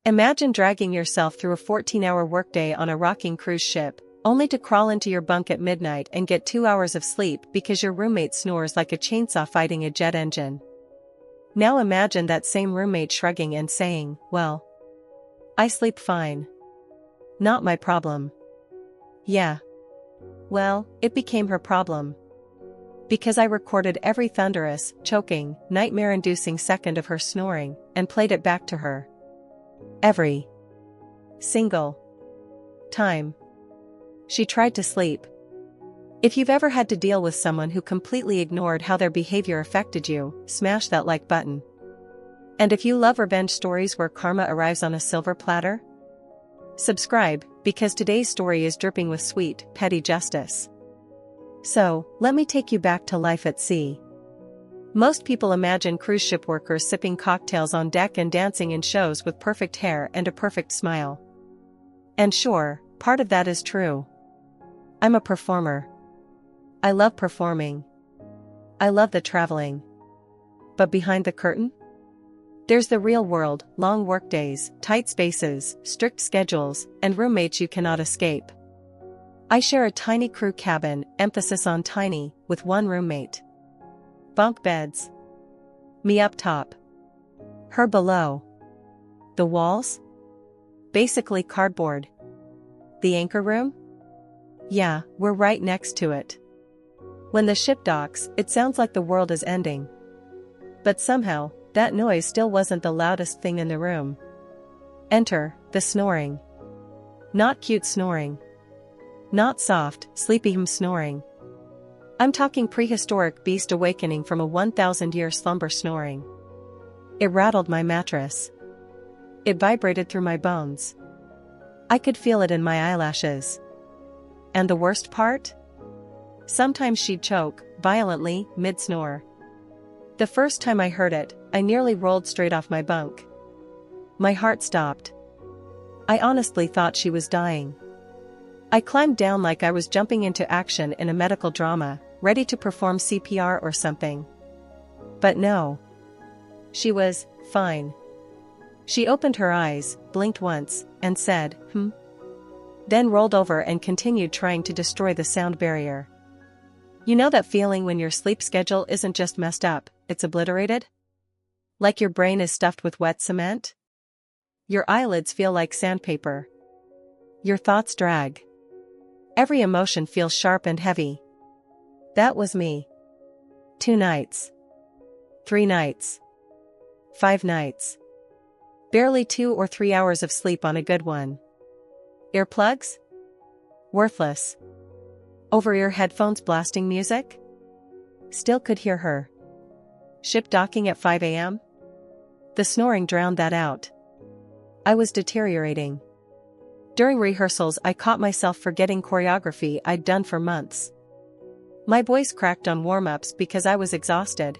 Imagine dragging yourself through a 14-hour workday on a rocking cruise ship, only to crawl into your bunk at midnight and get 2 hours of sleep because your roommate snores like a chainsaw fighting a jet engine. Now imagine that same roommate shrugging and saying, "Well, I sleep fine. Not my problem." Yeah. Well, it became her problem. Because I recorded every thunderous, choking, nightmare-inducing second of her snoring, and played it back to her. Every single time she tried to sleep. If you've ever had to deal with someone who completely ignored how their behavior affected you, smash that like button. And if you love revenge stories where karma arrives on a silver platter, subscribe, because today's story is dripping with sweet, petty justice. So, let me take you back to life at sea. Most people imagine cruise ship workers sipping cocktails on deck and dancing in shows with perfect hair and a perfect smile. And sure, part of that is true. I'm a performer. I love performing. I love the traveling. But behind the curtain? There's the real world, long workdays, tight spaces, strict schedules, and roommates you cannot escape. I share a tiny crew cabin, emphasis on tiny, with one roommate. Bunk beds. Me up top. Her below. The walls? Basically cardboard. The anchor room? Yeah, we're right next to it. When the ship docks, it sounds like the world is ending. But somehow, that noise still wasn't the loudest thing in the room. Enter the snoring. Not cute snoring. Not soft, sleepy snoring. I'm talking prehistoric beast awakening from a 1,000-year slumber snoring. It rattled my mattress. It vibrated through my bones. I could feel it in my eyelashes. And the worst part? Sometimes she'd choke, violently, mid-snore. The first time I heard it, I nearly rolled straight off my bunk. My heart stopped. I honestly thought she was dying. I climbed down like I was jumping into action in a medical drama, ready to perform CPR or something. But no. She was fine. She opened her eyes, blinked once, and said, Then rolled over and continued trying to destroy the sound barrier. You know that feeling when your sleep schedule isn't just messed up, it's obliterated? Like your brain is stuffed with wet cement? Your eyelids feel like sandpaper. Your thoughts drag. Every emotion feels sharp and heavy. That was me. 2 nights. 3 nights. 5 nights. Barely 2 or 3 hours of sleep on a good one. Earplugs? Worthless. Over-ear headphones blasting music? Still could hear her. Ship docking at 5 a.m.? The snoring drowned that out. I was deteriorating. During rehearsals I caught myself forgetting choreography I'd done for months. My voice cracked on warm-ups because I was exhausted.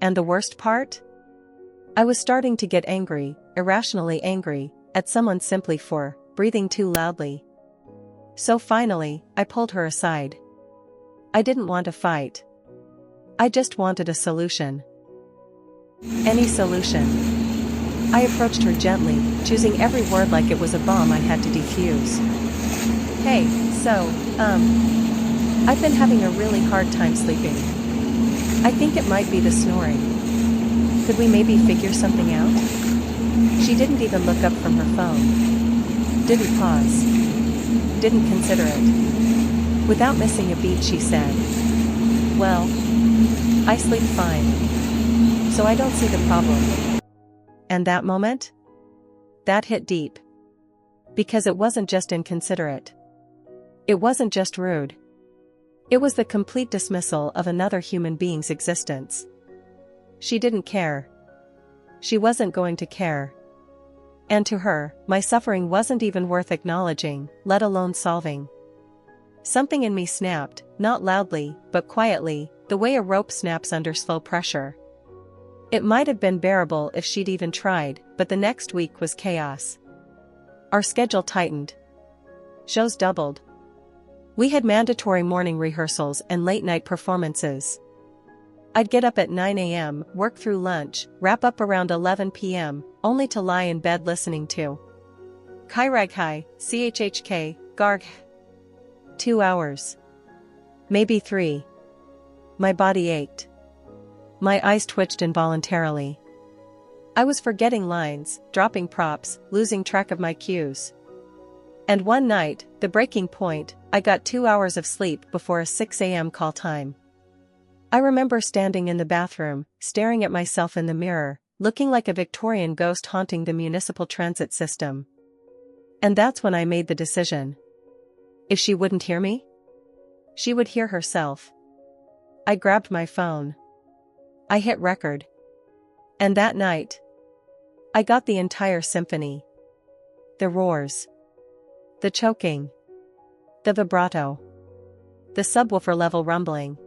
And the worst part? I was starting to get angry, irrationally angry, at someone simply for breathing too loudly. So finally, I pulled her aside. I didn't want a fight. I just wanted a solution. Any solution. I approached her gently, choosing every word like it was a bomb I had to defuse. Hey, so, I've been having a really hard time sleeping. I think it might be the snoring. Could we maybe figure something out? She didn't even look up from her phone. Didn't pause. Didn't consider it. Without missing a beat she said, Well, I sleep fine. So I don't see the problem. And that moment? That hit deep. Because it wasn't just inconsiderate. It wasn't just rude. It was the complete dismissal of another human being's existence. She didn't care. She wasn't going to care. And to her, my suffering wasn't even worth acknowledging, let alone solving. Something in me snapped, not loudly, but quietly, the way a rope snaps under slow pressure. It might have been bearable if she'd even tried, but the next week was chaos. Our schedule tightened. Shows doubled. We had mandatory morning rehearsals and late-night performances. I'd get up at 9 a.m., work through lunch, wrap up around 11 p.m., only to lie in bed listening to Kairaghai, chhk, garg. 2 hours. Maybe 3. My body ached. My eyes twitched involuntarily. I was forgetting lines, dropping props, losing track of my cues. And one night, the breaking point, I got 2 hours of sleep before a 6 a.m. call time. I remember standing in the bathroom, staring at myself in the mirror, looking like a Victorian ghost haunting the municipal transit system. And that's when I made the decision. If she wouldn't hear me, she would hear herself. I grabbed my phone. I hit record. And that night, I got the entire symphony. The roars. The choking. The vibrato. The subwoofer level rumbling.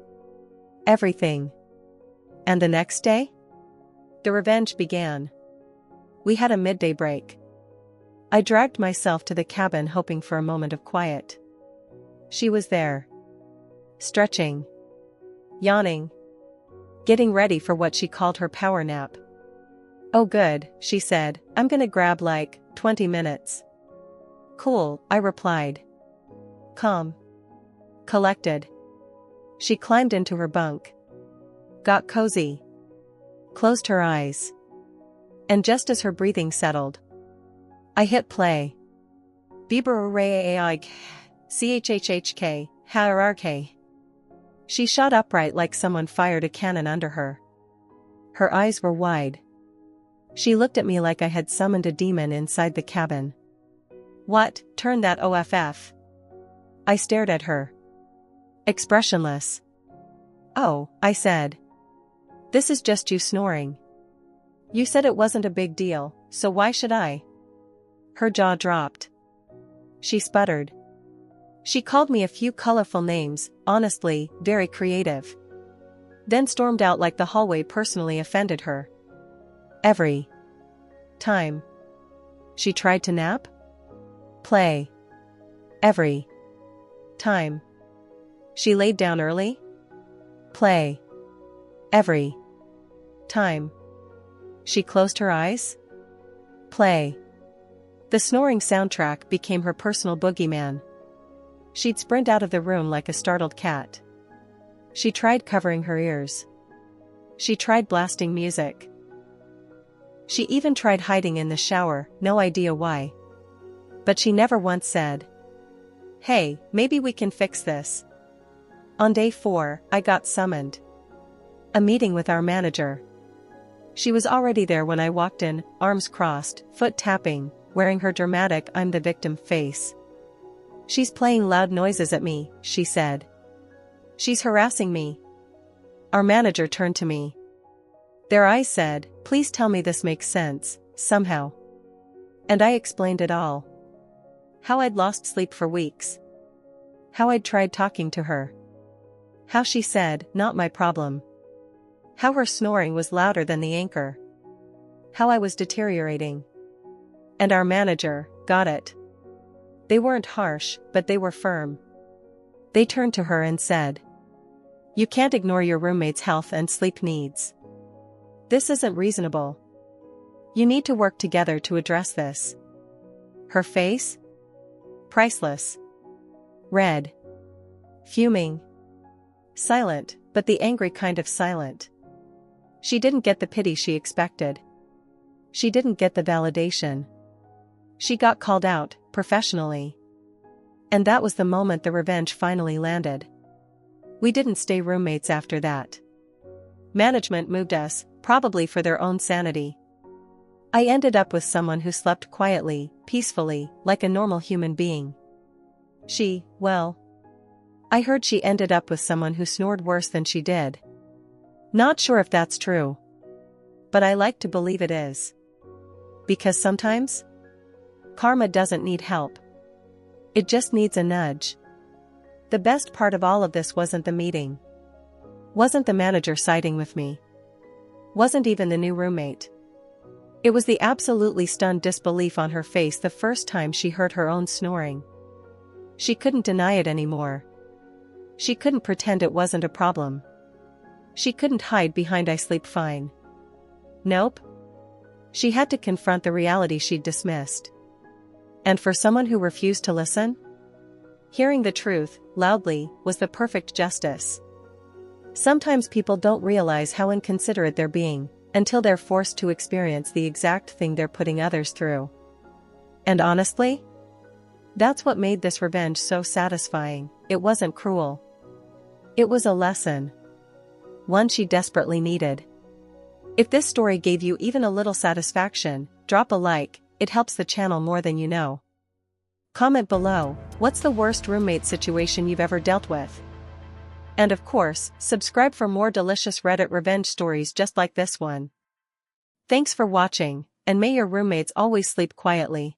Everything. And the next day? The revenge began. We had a midday break. I dragged myself to the cabin hoping for a moment of quiet. She was there. Stretching. Yawning. Getting ready for what she called her power nap. Oh good, she said, I'm gonna grab like 20 minutes. Cool, I replied. Calm. Collected. She climbed into her bunk. Got cozy. Closed her eyes. And just as her breathing settled, I hit play. Biber chhk, hierarchy. She shot upright like someone fired a cannon under her. Her eyes were wide. She looked at me like I had summoned a demon inside the cabin. What, turn that off. I stared at her. Expressionless. Oh, I said. This is just you snoring. You said it wasn't a big deal, so why should I? Her jaw dropped. She sputtered. She called me a few colorful names, honestly, very creative. Then stormed out like the hallway personally offended her. Every time she tried to nap? Play. Every time she laid down early? Play. Every time she closed her eyes? Play. The snoring soundtrack became her personal boogeyman. She'd sprint out of the room like a startled cat. She tried covering her ears. She tried blasting music. She even tried hiding in the shower, no idea why. But she never once said, "Hey, maybe we can fix this." On day 4, I got summoned. A meeting with our manager. She was already there when I walked in, arms crossed, foot tapping, wearing her dramatic "I'm the victim" face. She's playing loud noises at me, she said. She's harassing me. Our manager turned to me. Their eyes said, "Please tell me this makes sense, somehow." And I explained it all. How I'd lost sleep for weeks. How I'd tried talking to her. How she said, "Not my problem." How her snoring was louder than the anchor. How I was deteriorating. And our manager got it. They weren't harsh, but they were firm. They turned to her and said, "You can't ignore your roommate's health and sleep needs. This isn't reasonable. You need to work together to address this." Her face? Priceless. Red. Fuming. Silent, but the angry kind of silent. She didn't get the pity she expected. She didn't get the validation. She got called out, professionally. And that was the moment the revenge finally landed. We didn't stay roommates after that. Management moved us, probably for their own sanity. I ended up with someone who slept quietly, peacefully, like a normal human being. I heard she ended up with someone who snored worse than she did. Not sure if that's true. But I like to believe it is. Because sometimes, karma doesn't need help. It just needs a nudge. The best part of all of this wasn't the meeting. Wasn't the manager siding with me. Wasn't even the new roommate. It was the absolutely stunned disbelief on her face the first time she heard her own snoring. She couldn't deny it anymore. She couldn't pretend it wasn't a problem. She couldn't hide behind "I sleep fine." Nope. She had to confront the reality she'd dismissed. And for someone who refused to listen, hearing the truth, loudly, was the perfect justice. Sometimes people don't realize how inconsiderate they're being, until they're forced to experience the exact thing they're putting others through. And honestly, that's what made this revenge so satisfying. It wasn't cruel. It was a lesson. One she desperately needed. If this story gave you even a little satisfaction, drop a like, it helps the channel more than you know. Comment below, what's the worst roommate situation you've ever dealt with? And of course, subscribe for more delicious Reddit revenge stories just like this one. Thanks for watching, and may your roommates always sleep quietly.